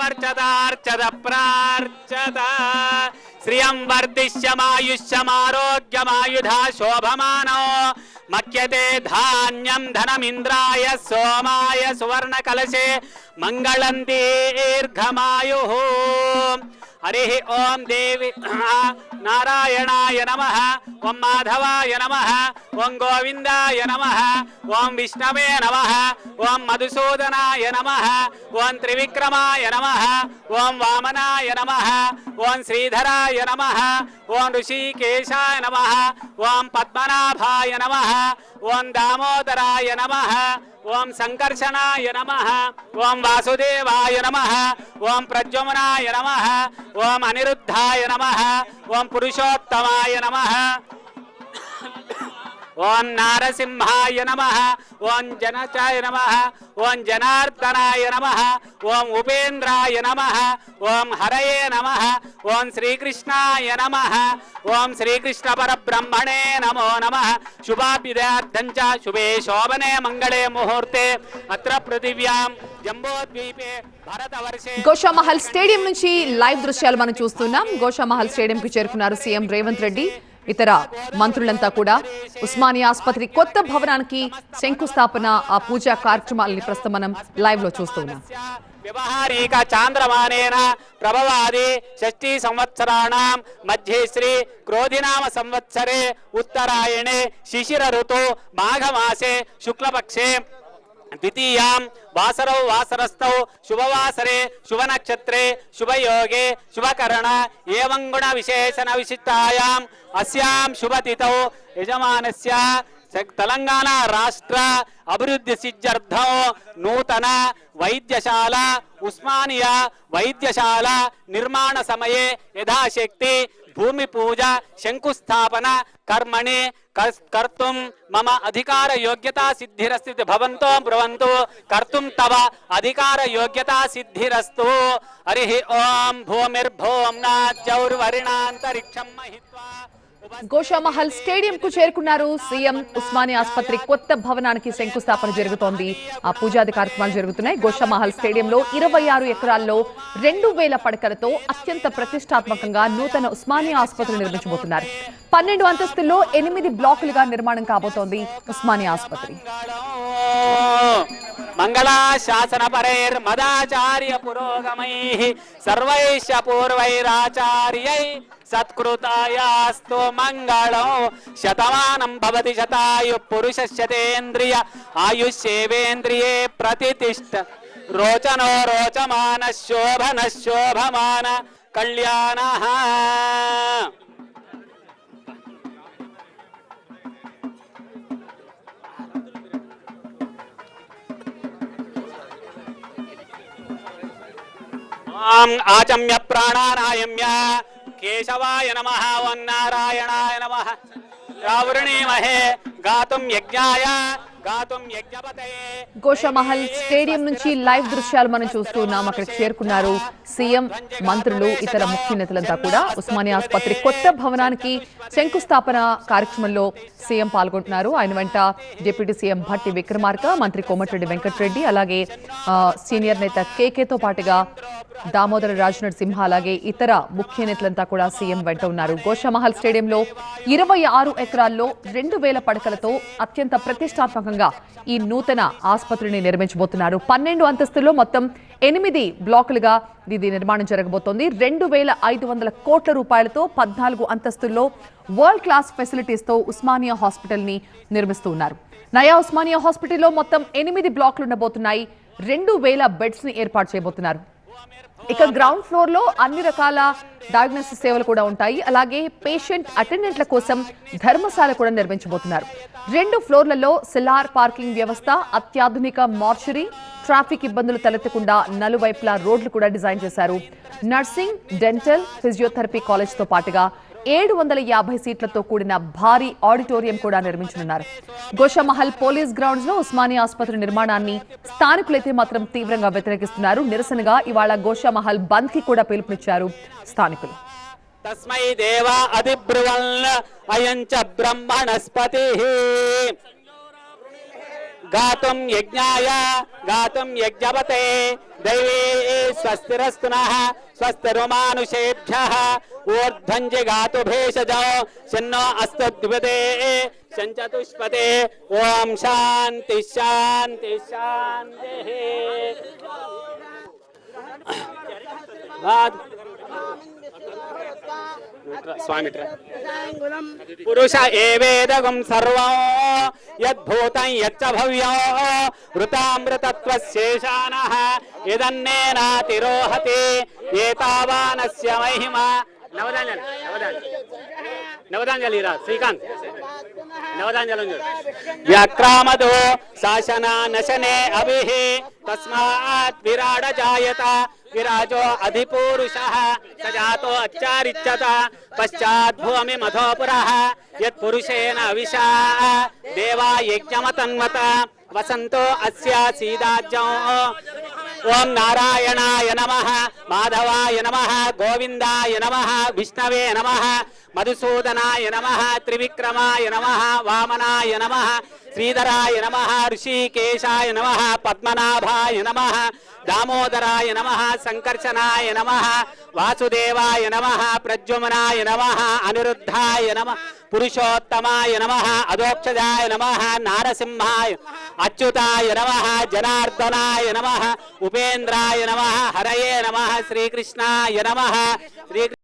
वर्चतार्चत प्रार्चत श्रियं वर्धिष्यमायुष्यमारोग्यमायुधा शोभमानो मक्यते धान्यं धनमिन्द्राय सोमाय सुवर्णकलशे मंगलं दीर्घमायुः हरि ओं देवी नारायणाय नमः ओं माधवाय नमः ओं गोविंदाय नमः ओं विष्णवे नमः ओं मधुसूदनाय नमः ओं त्रिविक्रमाय नमः ओं वामनाय नमः ओं श्रीधराय नमः ओं ऋषिकेशाय नमः ओं पद्मनाभाय नमः ओं दामोदराय नमः ओं संकर्षणाय नमः ओं वासुदेवाय नमः ओं प्रद्युम्नाय नमः ओं अनिरुद्धाय नमः ओं पुरुषोत्तमाय नमः ओं नारसिंहाय नमः ओं जनचाय नमः ओं जनार्दनाय नमः ओं उपेन्द्राय नमः ओं हरये नमः ओं श्रीकृष्णाय नमः ओं श्रीकृष्ण परब्रह्मणे नमो नमः शुभाभ्युदयार्थं च शुभे शोभने मंगले मुहूर्ते अत्र पृथिव्यां जम्बोद्वीपे भारतवर्षे గోషామహల్ స్టేడియం నుంచి లైవ్ దృశ్యాలు మనం చూస్తున్నాం. గోషామహల్ స్టేడియం కి చేరుకున్నారు సీఎం రేవంత్ రెడ్డి, ఇతర మంత్రులంతా కూడా. ఉస్మానియా ఆసుపత్రి కొత్త భవనానికి శంకుస్థాపన, ఆ పూజా కార్యక్రమాలని ప్రస్తుతం మనం లైవ్ లో చూస్తున్నాం. व्यवहारिक चांद्रमानेन प्रभवादि षष्ठी संवत्सराणां मध्ये श्री क्रोधिनाम संवत्सरे उत्तरायणे शिशिर ऋतु माघमासे शुक्लपक्षे द्वितीयां वासरौ वासरस्थौ शुभवासरे शुभनक्षत्रे शुभयोगे शुभकरण एवं गुण विशेषण विशिष्टायाम् अस्यां शुभतिथौ यजमानस्य तेलंगाणा राष्ट्र अभिवृद्धि सिद्ध्यर्थं नूतन वैद्यशाला उस्मानिया वैद्यशाला निर्माण समये यथाशक्ति भूमि पूजा शंकुस्थापन कर्मणि कर्तुं मम अधिकार योग्यता सिद्धिरस्ति भवन्तो ब्रुवन्तु कर्तुं तव अधिकार योग्यता सिद्धिरस्तु हरि ओं भूमिर्भूम्ना जौर्वरिणान्तरिक्षं महित्वा. గోషామహల్ స్టేడియం కు చేరుకున్నారు సీఎం. ఉస్మానియా ఆసుపత్రి కొత్త భవనానికి శంకుస్థాపన జరుగుతోంది, ఆ పూజాది కార్యక్రమాలు జరుగుతున్నాయి. గోషామహల్ స్టేడియంలో 26 ఎకరాల్లో 2000 పడకలతో అత్యంత ప్రతిష్టాత్మకంగా నూతన ఉస్మానియా ఆసుపత్రి నిర్మించబోతున్నారు. 12 అంతస్తుల్లో 8 బ్లాకులుగా నిర్మాణం కాబోతోంది ఉస్మానియా ఆసుపత్రి. మంగళా శాసన పరైర్ మదాచార్య పురోగమైః సర్వైశ్చ పూర్వైరాచార్యై సత్కృతాయాస్తు మంగళం. శతమానం భవతి శతాయు పురుషస్యతేంద్రియ ఆయుష్యేవేంద్రియే ప్రతిష్ఠ రోచనో రోచమాన శోభన శోభమాన కళ్యాణః. आचम्य प्राणानायम्य केशवाय नमः ओं नारायणाय नमः रावृणीमहे गातुं यज्ञाय गातुं यज्ञपतये. గోషామహల్ స్టేడియం నుంచి లైవ్ దృశ్యాలు మనం చూస్తున్నాం. అక్కడికి చేరుకున్నారు సీఎం, మంత్రులు, ఇతర ముఖ్య నేతలంతా కూడా. ఉస్మానియా ఆసుపత్రి కొత్త భవనానికి శంకుస్థాపన కార్యక్రమంలో సీఎం పాల్గొంటున్నారు. ఆయన వెంట డిప్యూటీ సీఎం భట్టి విక్రమార్క, మంత్రి కోమటిరెడ్డి వెంకటరెడ్డి, అలాగే సీనియర్ నేత కేకేతో పాటుగా దామోదర రాజనరసింహ, అలాగే ఇతర ముఖ్య నేతలంతా కూడా సీఎం వెంట ఉన్నారు. గోషామహల్ స్టేడియంలో 26 ఎకరాల్లో 2000 పడకలతో అత్యంత ప్రతిష్టాత్మకంగా ఈ నూతన ఆసుపత్రిని నిర్మించబోతున్నారు. 12 అంతస్తుల్లో మొత్తం 8 బ్లాకులుగా ఇది నిర్మాణం జరగబోతోంది. 2500 కోట్ల రూపాయలతో 14 అంతస్తుల్లో వరల్డ్ క్లాస్ ఫెసిలిటీస్ తో ఉస్మానియా హాస్పిటల్ ని నిర్మిస్తూ ఉన్నారు. నయా ఉస్మానియా హాస్పిటల్లో మొత్తం 8 బ్లాకులు ఉండబోతున్నాయి. 2000 బెడ్స్ ని ఏర్పాటు చేయబోతున్నారు. ఇక గ్రౌండ్ ఫ్లోర్ లో అన్ని రకాల డయాగ్నోసిస్ సేవలు కూడా ఉంటాయి. అలాగే పేషెంట్ అటెండెంట్ల కోసం ధర్మశాల కూడా నిర్మించబోతున్నారు. 2 ఫ్లోర్లలో సెల్లార్ పార్కింగ్ వ్యవస్థ, అత్యాధునిక మార్చరీ, ట్రాఫిక్ ఇబ్బందులు తలెత్తకుండా నలువైపులా రోడ్లు కూడా డిజైన్ చేశారు. నర్సింగ్, డెంటల్, ఫిజియోథెరపీ కాలేజ్ తో పాటుగా 750 సీట్లతో కూడిన భారీ ఆడిటోరియం కూడా నిర్మించనున్నారు. గోషామహల్ పోలీస్ గ్రౌండ్స్ లో ఉస్మానియా ఆసుపత్రి నిర్మాణాన్ని స్థానికులైతే మాత్రం తీవ్రంగా వ్యతిరేకిస్తున్నారు. నిరసనగా ఇవాళ గోషామహల్ బంద్ కి కూడా పిలుపునిచ్చారు స్థానికులు. తస్మై దేవా అధిబ్రువన్ అయంచ బ్రహ్మణస్పతిః గాతుం యజ్ఞాయ గాతుం యజ్ఞపతే दैवी स्वस्तिरस्तु नः स्वस्तिर्मानुषेभ्यः ऊर्ध्वं जिगातु भेषजो शन्नो अस्तु द्विपदे शञ्चतुष्पदे ओम शांति शांति शांतिः स्वामी पुरुष एवेदगं सर्वं यद्भूतं यच्च भव्यं वृतामृतत्वशेषानः यदन्नेनातिरोहति एतावानस्य महिमा नवदांजलि श्रीकांत नवदांजलि व्याक्रामदो शासना नशने अभिः तस्मात् विराड जायत विराजो अधिपुरुषः सजातो अच्छारिच्यत पश्चात् भूमि मधोपुरः यत्पुरुषेण अविशा देवा यज्ञमतन्वत वसन्तो अस्य सीदाज्ञो ओम नारायणाय नमः माधवाय नमः गोविंदाय नमः विष्णवे नमः मधुसूदनाय नमः त्रिविक्रमाय नमः वामनाय नमः श्रीधराय नमः ऋषिकेशाय नमः पद्मनाभाय नमः दामोदराय नमः संकर्षणाय नमः वासुदेवाय नमः प्रद्युम्नाय नमः अनिरुद्धाय नमः पुरुषोत्तमाय नमः अधोक्षजाय नमः नारसिंहाय अच्युताय नमः जनार्दनाय नमः उपेन्द्राय नमः हरये नमः श्रीकृष्णाय नमः श्री